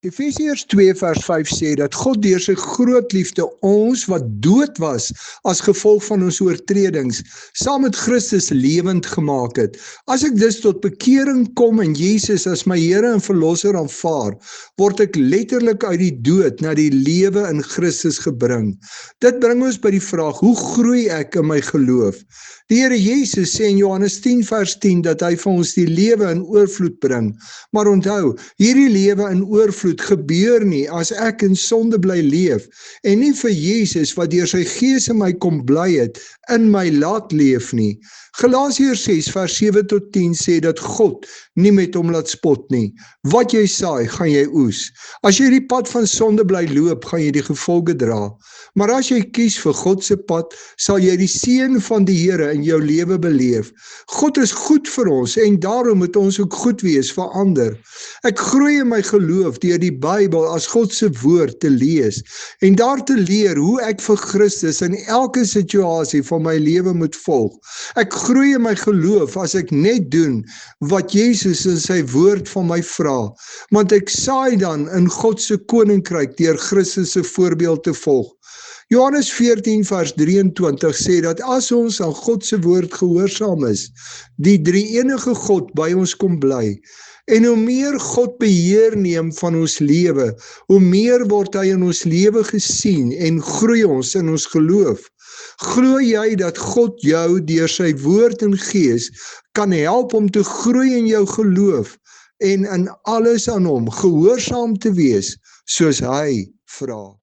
Efesiërs 2 vers 5 sê dat God deur sy groot liefde ons wat dood was as gevolg van ons oortredings, saam met Christus lewend gemaak het. As ek dus tot bekering kom en Jesus as my Here en Verlosser aanvaar, word ek letterlik uit die dood na die lewe in Christus gebring. Dit bring ons by die vraag, hoe groei ek in my geloof? Die Here Jesus sê in Johannes 10 vers 10 dat hy vir ons die lewe in oorvloed bring. Maar onthou, hierdie lewe in oorvloed gebeur nie as ek in sonde bly leef en nie vir Jesus wat deur sy Gees in my kom bly het, in my laat leef nie. Galasiërs 6 vers 7 tot 10 sê dat God nie met hom laat spot nie. Wat jy saai, gaan jy oes. As jy die pad van sonde bly loop, gaan jy die gevolge dra. Maar as jy kies vir God se pad, sal jy die seën van die Here in jou lewe beleef. God is goed vir ons en daarom moet ons ook goed wees vir ander. Ek groei in my geloof deur die Bybel as God se woord te lees en daar te leer hoe ek vir Christus in elke situasie van my lewe moet volg. Ek groei in my geloof as ek net doen wat Jesus in sy woord van my vra, want ek saai dan in God se koninkryk deur Christus se voorbeeld te volg. Johannes 14 vers 23 sê dat as ons aan God se woord gehoorsaam is, die drie-enige God by ons kom bly. En hoe meer God beheer neem van ons lewe, hoe meer word hy in ons lewe gesien en groei ons in ons geloof. Glo jy dat God jou deur sy woord en Gees kan help om te groei in jou geloof en in alles aan hom gehoorsaam te wees soos hy vra?